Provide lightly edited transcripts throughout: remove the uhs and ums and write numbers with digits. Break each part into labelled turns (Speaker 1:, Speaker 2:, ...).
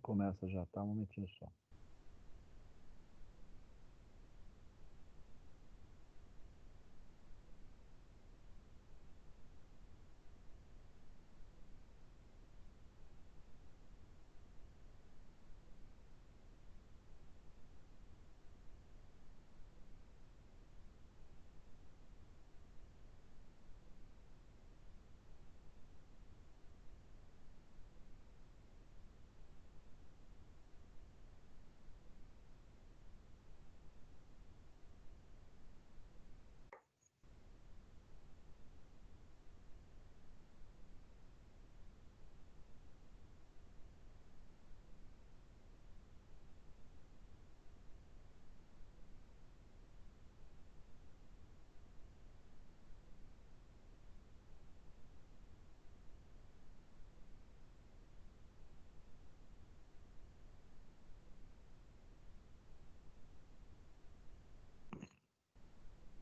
Speaker 1: Começa já, tá? Um momentinho só.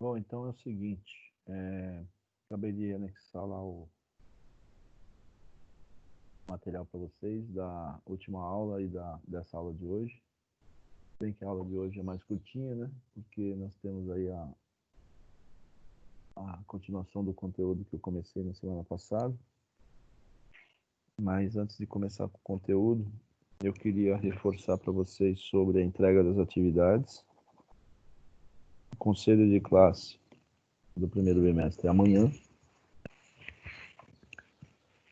Speaker 1: Bom, então é o seguinte, acabei de anexar lá o material para vocês da última aula e dessa aula de hoje. Bem que a aula de hoje é mais curtinha, né? Porque nós temos aí a continuação do conteúdo que eu comecei na semana passada. Mas antes de começar com o conteúdo, eu queria reforçar para vocês sobre a entrega das atividades. O conselho de classe do primeiro bimestre é amanhã.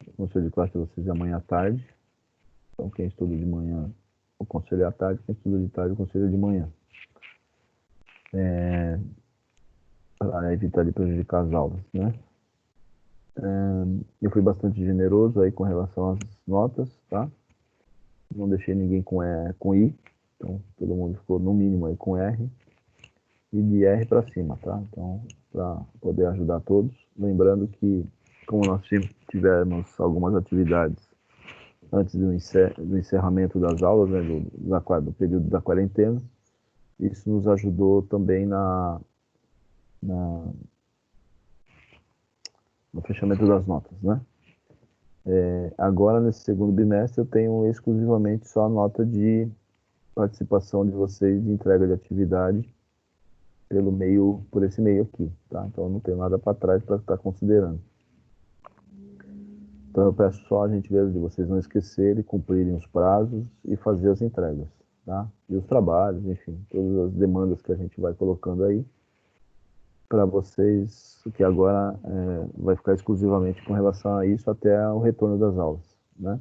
Speaker 1: O conselho de classe de vocês é amanhã à tarde. Então, quem estuda de manhã, o conselho é à tarde. Quem estuda de tarde, o conselho é de manhã. Para evitar de prejudicar as aulas, né? Eu fui bastante generoso aí com relação às notas, tá? Não deixei ninguém com I. Então, todo mundo ficou no mínimo aí com R. E de R para cima, tá? Então, para poder ajudar todos. Lembrando que, como nós tivemos algumas atividades antes do encerramento das aulas, né, do período da quarentena, isso nos ajudou também no fechamento das notas, né? Agora, nesse segundo bimestre, eu tenho exclusivamente só a nota de participação de vocês de entrega de atividade por esse meio aqui, tá? Então, eu não tenho nada para trás para estar considerando. Então, eu peço só a gentileza de vocês não esquecerem, cumprirem os prazos e fazer as entregas, tá? E os trabalhos, enfim, todas as demandas que a gente vai colocando aí para vocês, que agora vai ficar exclusivamente com relação a isso até o retorno das aulas, né?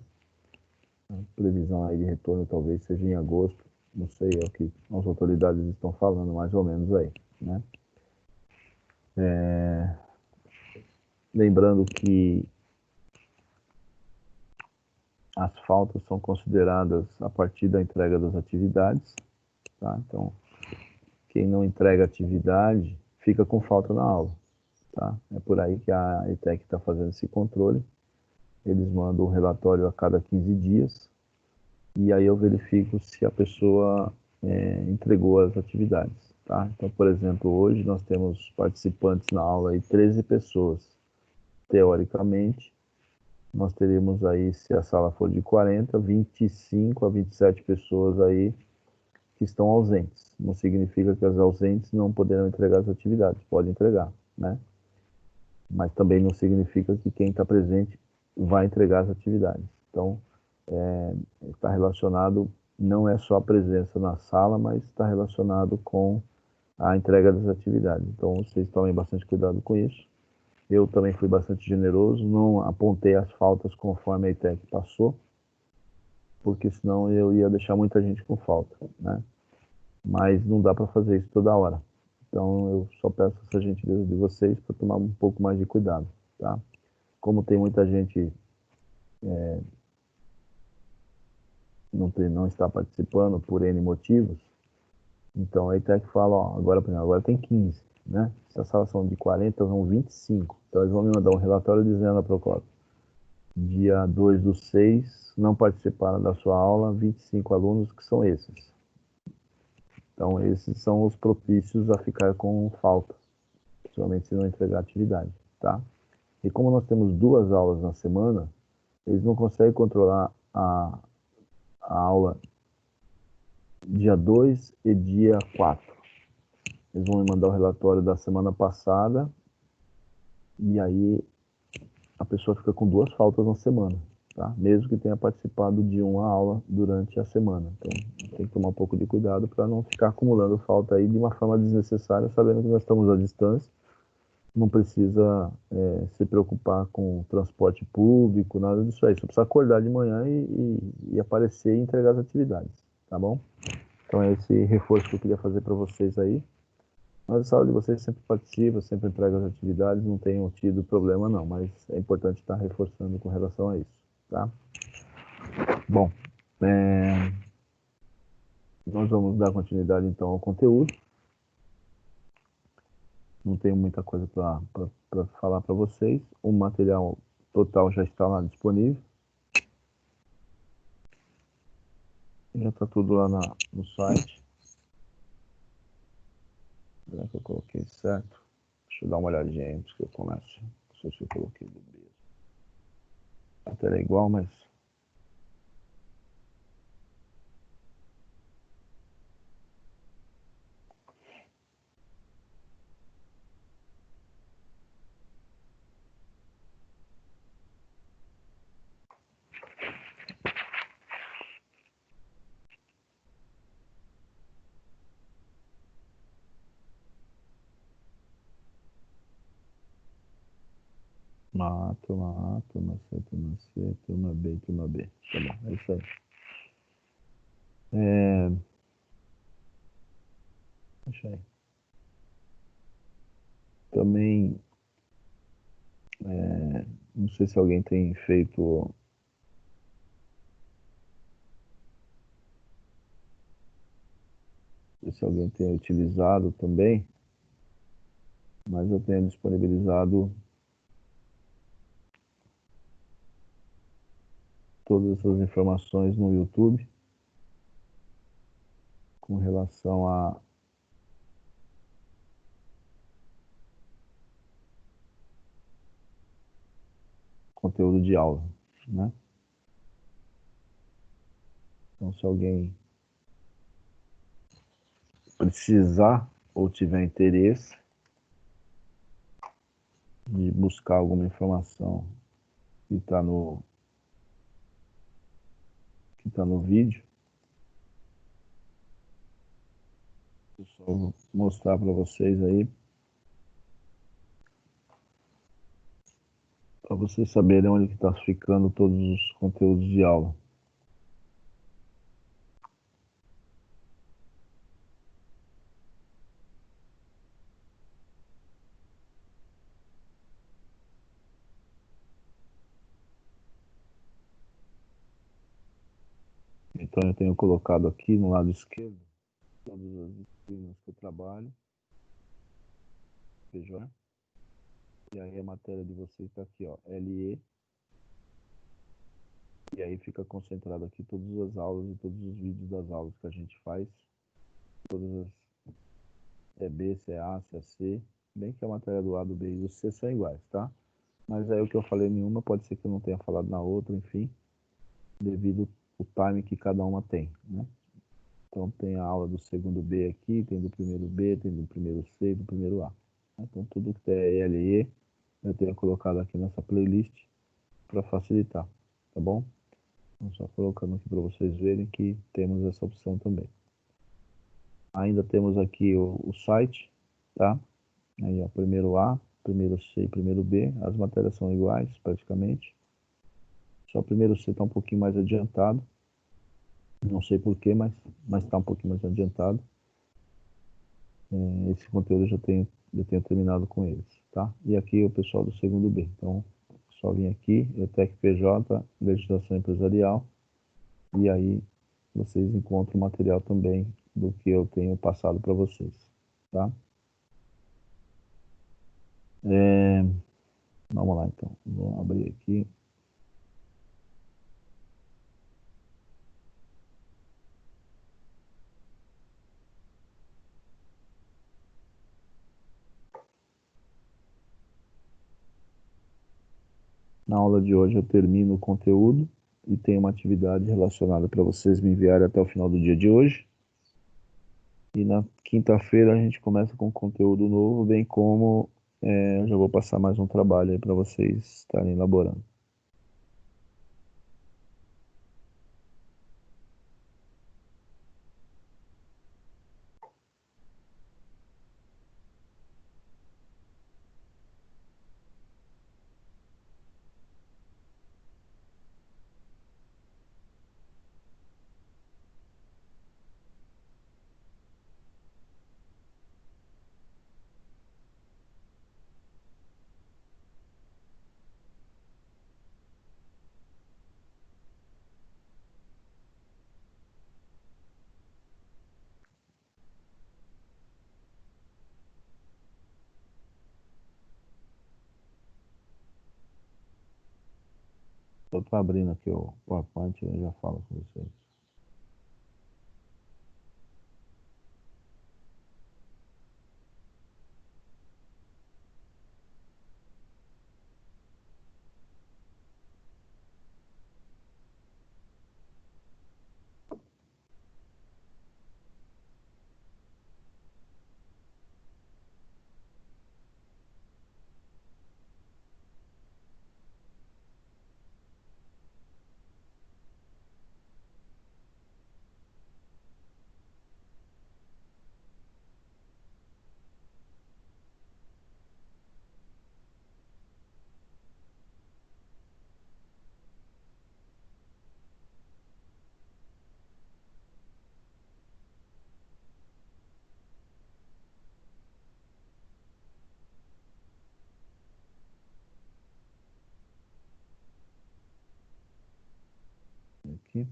Speaker 1: A previsão aí de retorno talvez seja em agosto, não sei, é o que as autoridades estão falando mais ou menos aí, né? Lembrando que as faltas são consideradas a partir da entrega das atividades, tá? Então, quem não entrega atividade fica com falta na aula, tá? É por aí que a ETEC está fazendo esse controle. Eles mandam o relatório a cada 15 dias e aí eu verifico se a pessoa entregou as atividades, tá? Então, por exemplo, hoje nós temos participantes na aula aí, 13 pessoas. Teoricamente, nós teríamos aí, se a sala for de 40, 25 a 27 pessoas aí que estão ausentes. Não significa que as ausentes não poderão entregar as atividades, podem entregar, né? Mas também não significa que quem está presente vai entregar as atividades. Então, está relacionado, não é só a presença na sala, mas está relacionado com a entrega das atividades. Então, vocês tomem bastante cuidado com isso. Eu também fui bastante generoso, não apontei as faltas conforme a ITEC passou, porque senão eu ia deixar muita gente com falta, né? Mas não dá para fazer isso toda hora. Então, eu só peço essa gentileza de vocês para tomar um pouco mais de cuidado, tá? Como tem muita gente não está participando por N motivos, então a ITEC fala, ó, agora, por exemplo, agora tem 15, né? Se a sala são de 40, vão 25. Então, eles vão me mandar um relatório dizendo a Procópio, dia 2/6, não participaram da sua aula 25 alunos, que são esses. Então, esses são os propícios a ficar com falta, principalmente se não entregar atividade, tá? E como nós temos 2 aulas na semana, eles não conseguem controlar a aula dia 2 e dia 4. Eles vão me mandar o relatório da semana passada e aí a pessoa fica com 2 faltas na semana, tá? Mesmo que tenha participado de uma aula durante a semana. Então, tem que tomar um pouco de cuidado para não ficar acumulando falta aí de uma forma desnecessária, sabendo que nós estamos à distância. Não precisa se preocupar com transporte público, nada disso aí. Só precisa acordar de manhã e aparecer e entregar as atividades, tá bom? Então é esse reforço que eu queria fazer para vocês aí. Mas a sala de vocês sempre participa, sempre entrega as atividades, não tenham tido problema não, mas é importante estar reforçando com relação a isso, tá? Bom, nós vamos dar continuidade então ao conteúdo. Não tenho muita coisa para falar para vocês. O material total já está lá disponível. Já está tudo lá no site. Será que eu coloquei certo? Deixa eu dar uma olhadinha aí antes que eu comece. Não sei se eu coloquei beleza. A tela é igual, mas... turma A, turma C, turma C, turma B, turma B. Tá bom, é isso aí. Deixa aí. Também, não sei se alguém tem feito... Se alguém tem utilizado também, mas eu tenho disponibilizado todas essas informações no YouTube com relação a conteúdo de aula, né? Então, se alguém precisar ou tiver interesse de buscar alguma informação que está no vídeo, eu só vou mostrar para vocês aí, para vocês saberem onde está ficando todos os conteúdos de aula. Então, eu tenho colocado aqui no lado esquerdo todas as disciplinas que eu trabalho, veja, e aí a matéria de vocês está aqui, ó, LE, e aí fica concentrado aqui todas as aulas e todos os vídeos das aulas que a gente faz, todas as B, CA, CAC, bem que a matéria do A, do B e do C são iguais, tá? Mas aí o que eu falei em uma pode ser que eu não tenha falado na outra, enfim, devido ao time que cada uma tem, né? Então tem a aula do segundo B aqui, tem do primeiro B, tem do primeiro C e do primeiro A. Então tudo que é LE eu tenho colocado aqui nessa playlist para facilitar, tá bom? Então, só colocando aqui para vocês verem que temos essa opção também. Ainda temos aqui o site, tá? Aí, ó, primeiro A, primeiro C e primeiro B, as matérias são iguais praticamente. Só o primeiro C está um pouquinho mais adiantado. Não sei porquê, mas está um pouquinho mais adiantado. Esse conteúdo eu tenho terminado com eles, tá? E aqui o pessoal do segundo B. Então, só vim aqui, ETEC PJ, legislação empresarial, e aí vocês encontram o material também do que eu tenho passado para vocês, tá? Vamos lá então, vou abrir aqui. Na aula de hoje eu termino o conteúdo e tem uma atividade relacionada para vocês me enviarem até o final do dia de hoje. E na quinta-feira a gente começa com conteúdo novo, bem como eu já vou passar mais um trabalho aí para vocês estarem elaborando. Eu estou abrindo aqui o PowerPoint e eu já falo com vocês. Aqui.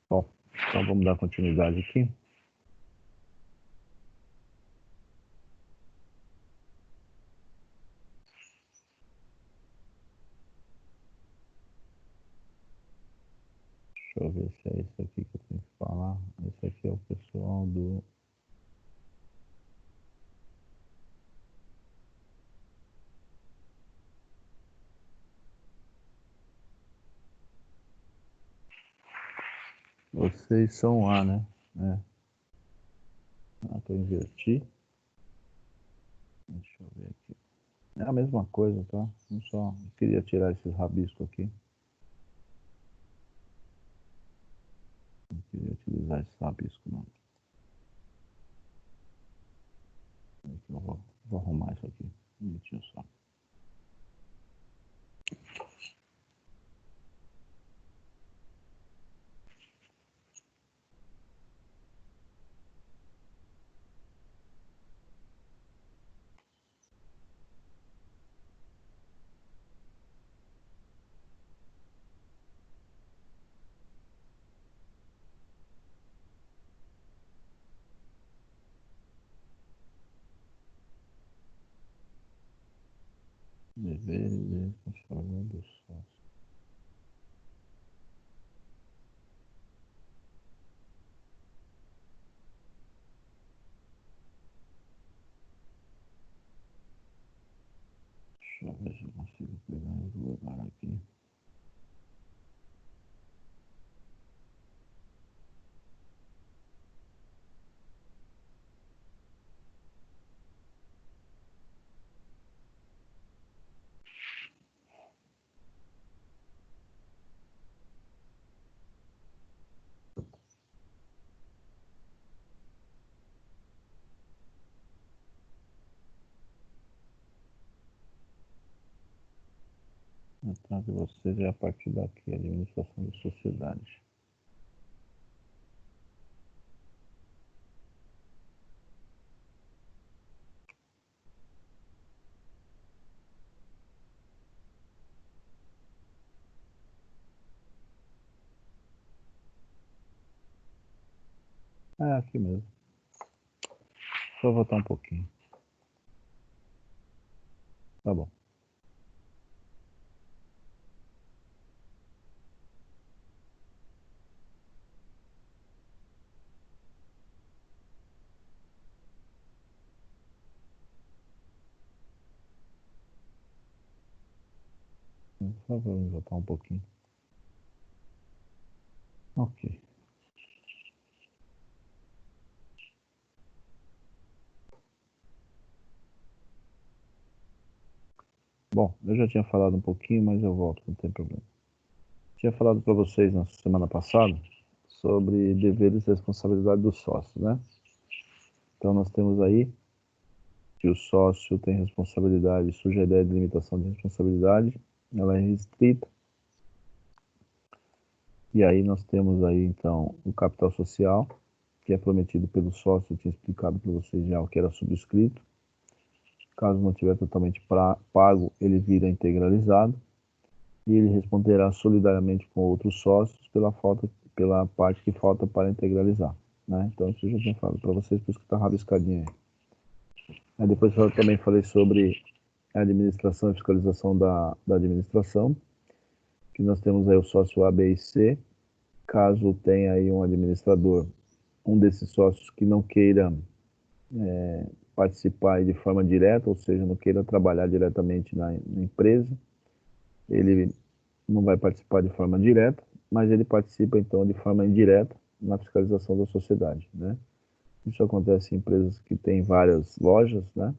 Speaker 1: Bom, então vamos dar continuidade aqui. Deixa eu ver se é isso aqui que eu tenho que falar. Esse aqui é o pessoal do... Vocês são A, né? É. Ah, eu inverti. Deixa eu ver aqui. É a mesma coisa, tá? Eu só queria tirar esses rabiscos aqui. Não queria utilizar esse rabisco, não. Eu vou arrumar isso aqui. Um minutinho só. Deveres e funcionamento do sócio. Deixa eu ver se eu consigo pegar em outro lugar aqui. Atrás de vocês é a partir daqui, administração de sociedade. É aqui mesmo. Só voltar um pouquinho. Tá bom. Só vou voltar um pouquinho. Ok. Bom, eu já tinha falado um pouquinho, mas eu volto, não tem problema. Tinha falado para vocês na semana passada sobre deveres e responsabilidade do sócio, né? Então nós temos aí que o sócio tem responsabilidade, surge a ideia de limitação de responsabilidade, ela é restrita. E aí nós temos aí então o capital social, que é prometido pelo sócio, eu tinha explicado para vocês já o que era subscrito. Caso não tiver totalmente pago, ele vira integralizado e ele responderá solidariamente com outros sócios pela parte que falta para integralizar, né? Então isso eu já tinha falado para vocês, por isso que está rabiscadinho aí. Aí depois eu também falei sobre a administração e fiscalização da administração, que nós temos aí o sócio A, B e C. Caso tenha aí um administrador, um desses sócios que não queira participar de forma direta, ou seja, não queira trabalhar diretamente na empresa, ele não vai participar de forma direta, mas ele participa então de forma indireta na fiscalização da sociedade, né? Isso acontece em empresas que têm várias lojas, né?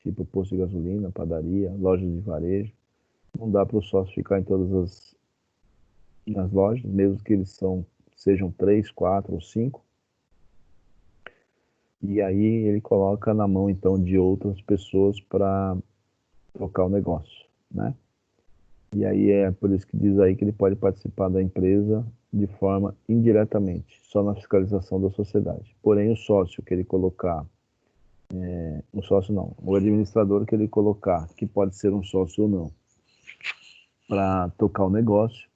Speaker 1: Tipo posto de gasolina, padaria, lojas de varejo. Não dá para o sócio ficar em todas as lojas, mesmo que sejam 3, 4 ou 5. E aí ele coloca na mão então de outras pessoas para tocar o negócio, né? E aí é por isso que diz aí que ele pode participar da empresa de forma indiretamente, só na fiscalização da sociedade. Porém, o sócio que ele colocar, o sócio não, o administrador que ele colocar, que pode ser um sócio ou não, para tocar o negócio,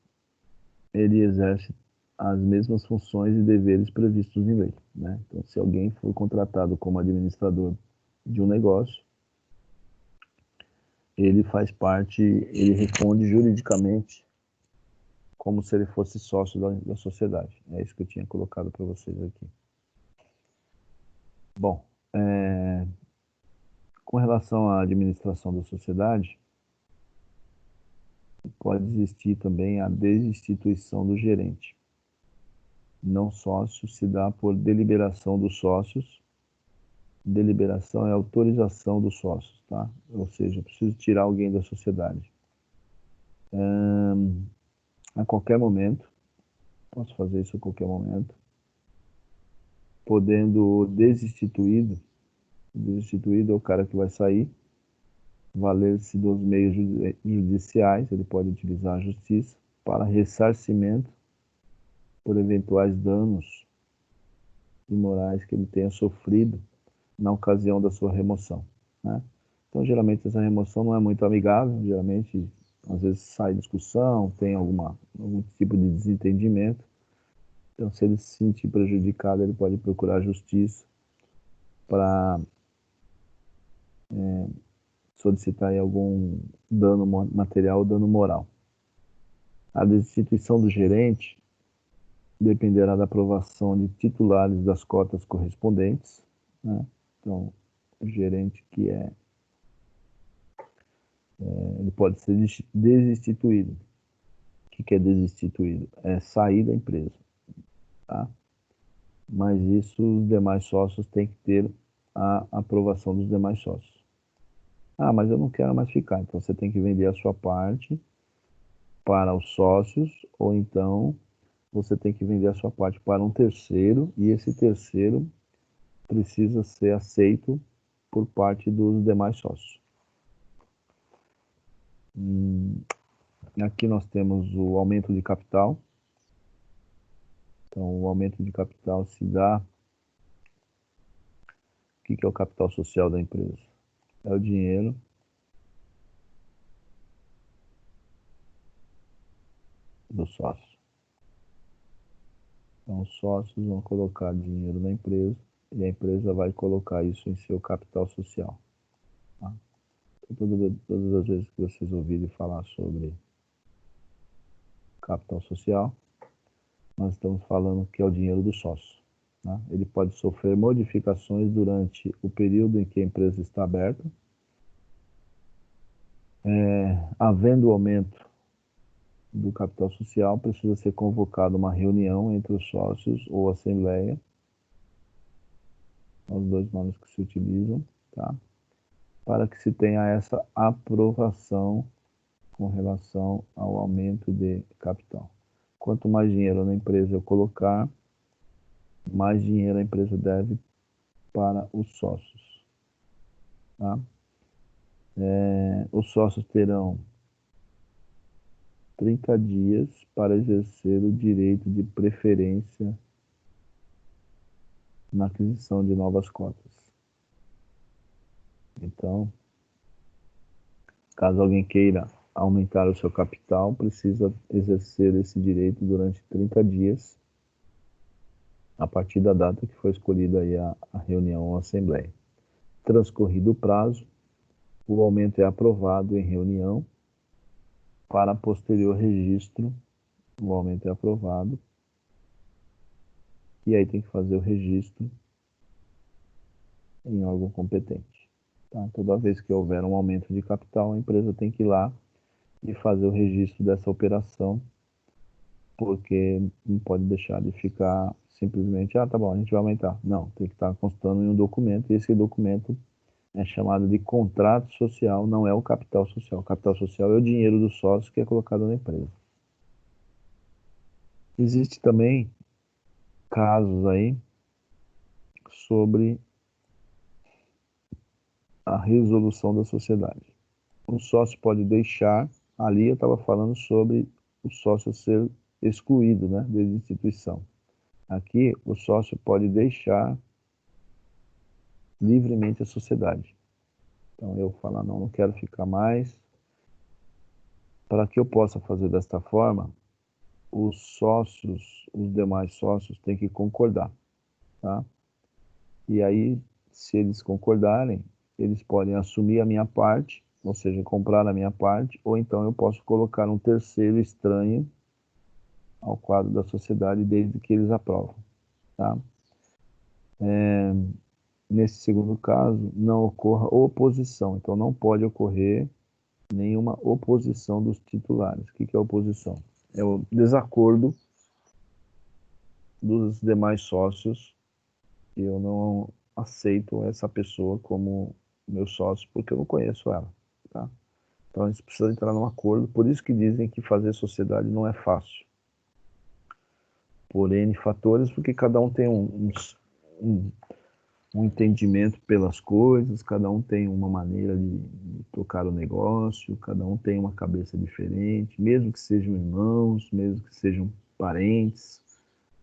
Speaker 1: ele exerce as mesmas funções e deveres previstos em lei, né? Então, se alguém for contratado como administrador de um negócio, ele faz parte, ele responde juridicamente como se ele fosse sócio da sociedade. É isso que eu tinha colocado para vocês aqui. Bom, com relação à administração da sociedade, pode existir também a desinstituição do gerente. Não sócio se dá por deliberação dos sócios. Deliberação é autorização dos sócios, tá? Ou seja, eu preciso tirar alguém da sociedade. A qualquer momento, posso fazer isso a qualquer momento, podendo desinstituído é o cara que vai sair, valer-se dos meios judiciais, ele pode utilizar a justiça para ressarcimento por eventuais danos imorais que ele tenha sofrido na ocasião da sua remoção, né? Então, geralmente, essa remoção não é muito amigável, geralmente, às vezes sai discussão, tem algum tipo de desentendimento. Então, se ele se sentir prejudicado, ele pode procurar a justiça para solicitar aí algum dano material ou dano moral. A destituição do gerente dependerá da aprovação de titulares das cotas correspondentes, né? Então, o gerente ele pode ser desinstituído. O que é desinstituído? É sair da empresa, tá? Mas isso os demais sócios têm que ter a aprovação dos demais sócios. Ah, mas eu não quero mais ficar. Então você tem que vender a sua parte para os sócios, ou então você tem que vender a sua parte para um terceiro, e esse terceiro precisa ser aceito por parte dos demais sócios. Aqui nós temos o aumento de capital. Então, o aumento de capital se dá. O que é o capital social da empresa? É o dinheiro do sócio. Então, os sócios vão colocar dinheiro na empresa e a empresa vai colocar isso em seu capital social. Tá? Então, todas as vezes que vocês ouvirem falar sobre capital social, nós estamos falando que é o dinheiro do sócio. Tá? Ele pode sofrer modificações durante o período em que a empresa está aberta, havendo aumento do capital social, precisa ser convocada uma reunião entre os sócios ou assembleia, são os dois nomes que se utilizam, tá? Para que se tenha essa aprovação com relação ao aumento de capital. Quanto mais dinheiro na empresa eu colocar, mais dinheiro a empresa deve para os sócios. Tá? Os sócios terão 30 dias para exercer o direito de preferência na aquisição de novas cotas. Então, caso alguém queira aumentar o seu capital, precisa exercer esse direito durante 30 dias, a partir da data que foi escolhida aí a reunião ou assembleia. Transcorrido o prazo, o aumento é aprovado em reunião para posterior registro. O aumento é aprovado e aí tem que fazer o registro em órgão competente. Tá? Toda vez que houver um aumento de capital, a empresa tem que ir lá e fazer o registro dessa operação, porque não pode deixar de ficar simplesmente, tá bom, a gente vai aumentar. Não, tem que estar constando em um documento, e esse documento é chamado de contrato social, não é o capital social. O capital social é o dinheiro do sócio que é colocado na empresa. Existe também casos aí sobre a resolução da sociedade. O sócio pode deixar, ali eu estava falando sobre o sócio ser excluído, né, da instituição. Aqui, o sócio pode deixar livremente a sociedade. Então, eu falar, não quero ficar mais. Para que eu possa fazer desta forma, os sócios, os demais sócios, têm que concordar, tá? E aí, se eles concordarem, eles podem assumir a minha parte, ou seja, comprar a minha parte, ou então eu posso colocar um terceiro estranho ao quadro da sociedade, desde que eles aprovam, tá? Nesse segundo caso, não ocorra oposição, então não pode ocorrer nenhuma oposição dos titulares. O que é oposição? É o desacordo dos demais sócios. Eu não aceito essa pessoa como meu sócio porque eu não conheço ela, tá? Então a gente precisa entrar num acordo, por isso que dizem que fazer sociedade não é fácil. Por N fatores, porque cada um tem um entendimento pelas coisas, cada um tem uma maneira de tocar o negócio, cada um tem uma cabeça diferente, mesmo que sejam irmãos, mesmo que sejam parentes,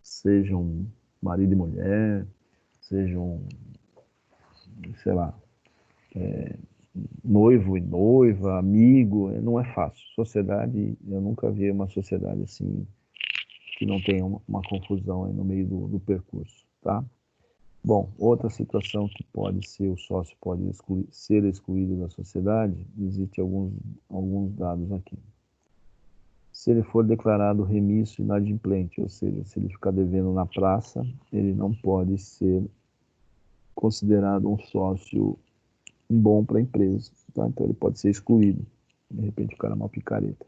Speaker 1: sejam marido e mulher, sejam, sei lá, noivo e noiva, amigo, não é fácil. Sociedade, eu nunca vi uma sociedade assim que não tenha uma confusão aí no meio do percurso, tá? Bom, outra situação que pode ser, o sócio pode ser excluído da sociedade, existe alguns dados aqui. Se ele for declarado remisso inadimplente, ou seja, se ele ficar devendo na praça, ele não pode ser considerado um sócio bom para a empresa, tá? Então ele pode ser excluído. De repente o cara é uma picareta.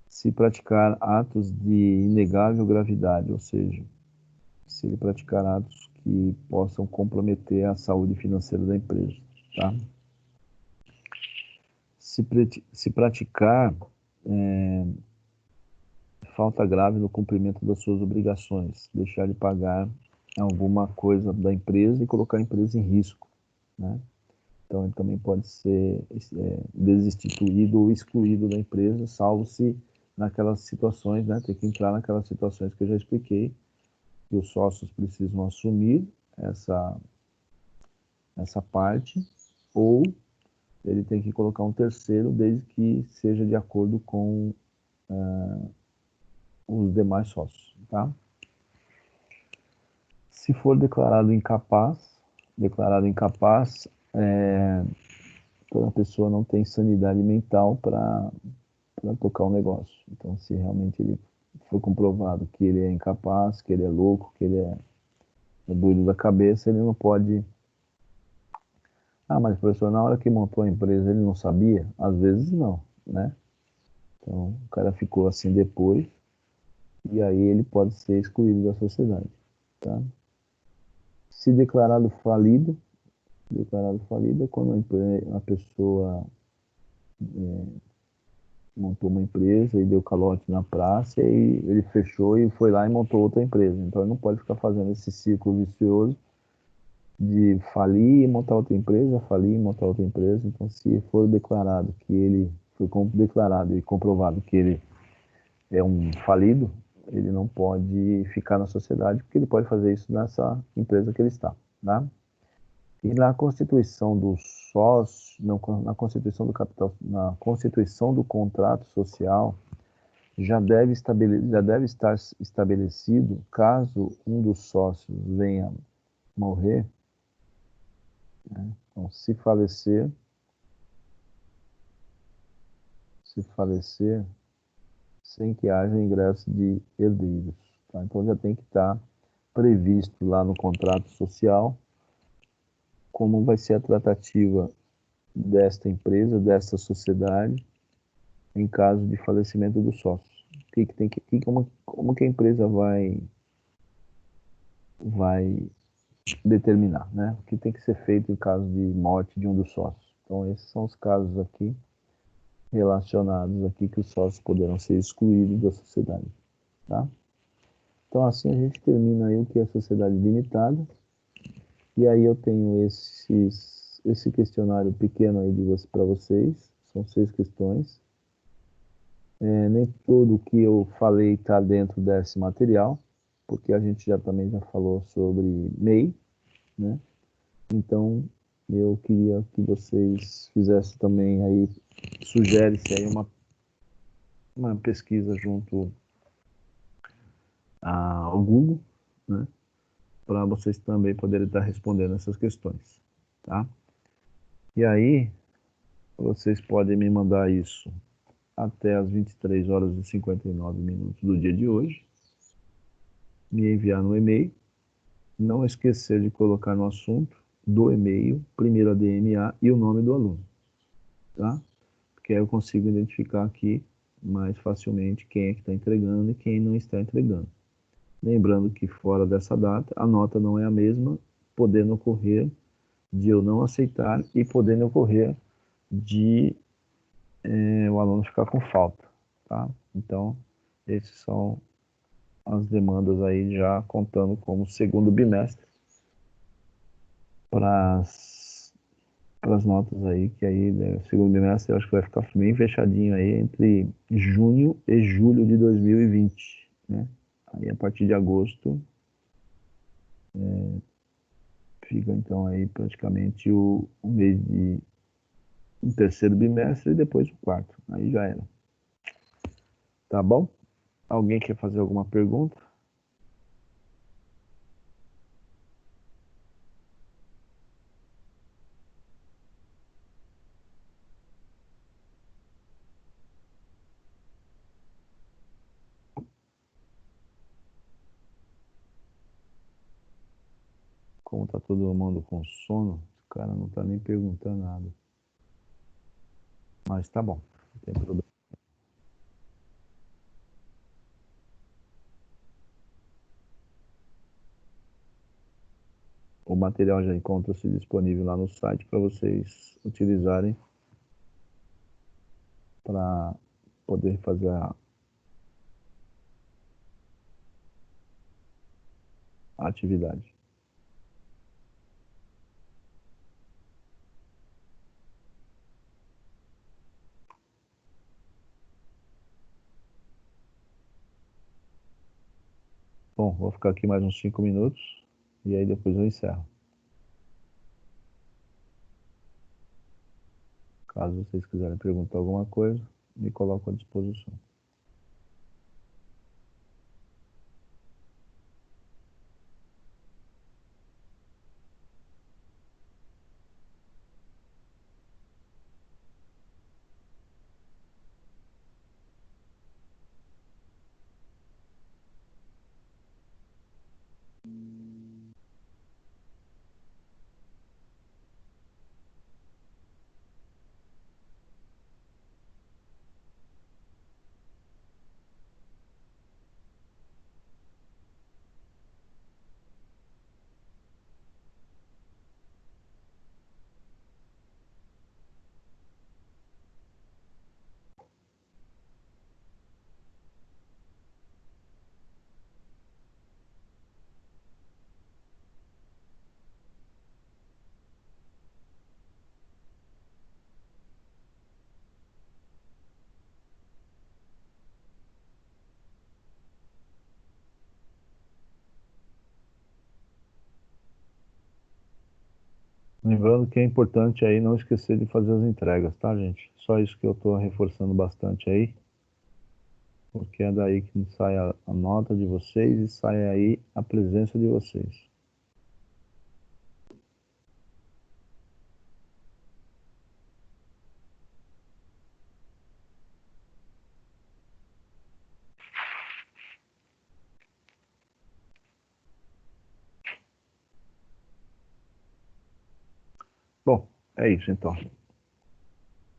Speaker 1: Se praticar atos de inegável gravidade, ou seja, se ele praticar atos que possam comprometer a saúde financeira da empresa, tá? Se praticar falta grave no cumprimento das suas obrigações, deixar de pagar alguma coisa da empresa e colocar a empresa em risco, né? Então ele também pode ser desinstituído ou excluído da empresa, salvo se naquelas situações, né, tem que entrar naquelas situações que eu já expliquei, que os sócios precisam assumir essa parte, ou ele tem que colocar um terceiro, desde que seja de acordo com os demais sócios, tá? Se for declarado incapaz, toda pessoa não tem sanidade mental para tocar o negócio. Então, se realmente ele for comprovado que ele é incapaz, que ele é louco, que ele é doido da cabeça, ele não pode. Ah, mas professor, na hora que montou a empresa ele não sabia? Às vezes não, né? Então, o cara ficou assim depois, e aí ele pode ser excluído da sociedade, tá? Se declarado falido é quando a pessoa montou uma empresa e deu calote na praça e ele fechou e foi lá e montou outra empresa. Então ele não pode ficar fazendo esse ciclo vicioso de falir e montar outra empresa, falir e montar outra empresa. Então, se for declarado que ele foi declarado e comprovado que ele é um falido, ele não pode ficar na sociedade, porque ele pode fazer isso nessa empresa que ele está, tá? E na constituição do sócio, na constituição do capital, na constituição do contrato social, já deve estar estabelecido, caso um dos sócios venha morrer, né? Então, se falecer, sem que haja ingresso de herdeiros, tá? Então já tem que estar previsto lá no contrato social como vai ser a tratativa desta empresa, desta sociedade, em caso de falecimento do sócio. Como que a empresa vai determinar, né? O que tem que ser feito em caso de morte de um dos sócios. Então, esses são os casos aqui relacionados aqui que os sócios poderão ser excluídos da sociedade, tá? Então, assim a gente termina aí o que é a sociedade limitada. E aí eu tenho esse questionário pequeno aí para vocês. São 6 questões. Nem tudo que eu falei está dentro desse material, porque a gente também já falou sobre MEI, né? Então, eu queria que vocês fizessem também aí, sugere-se aí uma pesquisa junto ao Google, né? Para vocês também poderem estar respondendo essas questões, tá? E aí, vocês podem me mandar isso até as 23 horas e 59 minutos do dia de hoje, me enviar no e-mail. Não esquecer de colocar no assunto do e-mail, primeiro a DMA e o nome do aluno, tá? Porque aí eu consigo identificar aqui mais facilmente quem é que está entregando e quem não está entregando. Lembrando que fora dessa data, a nota não é a mesma, podendo ocorrer de eu não aceitar e podendo ocorrer de o aluno ficar com falta, tá? Então, esses são as demandas aí já contando como segundo bimestre para as notas aí, que aí, né, segundo bimestre, eu acho que vai ficar bem fechadinho aí entre junho e julho de 2020, né? Aí a partir de agosto fica então aí praticamente o mês de o terceiro bimestre e depois o quarto. Aí já era. Tá bom? Alguém quer fazer alguma pergunta? Como tá todo mundo com sono, o cara não tá nem perguntando nada. Mas tá bom, não tem problema. O material já encontra-se disponível lá no site para vocês utilizarem para poder fazer a atividade. Bom, vou ficar aqui mais uns 5 minutos e aí depois eu encerro. Caso vocês quiserem perguntar alguma coisa, me coloco à disposição. Lembrando que é importante aí não esquecer de fazer as entregas, tá, gente? Só isso que eu estou reforçando bastante aí, porque é daí que sai a nota de vocês e sai aí a presença de vocês. Bom, é isso então.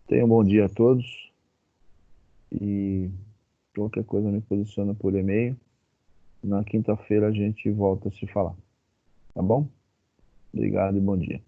Speaker 1: Tenham um bom dia a todos e qualquer coisa me posiciona por e-mail. Na quinta-feira a gente volta a se falar, tá bom? Obrigado e bom dia.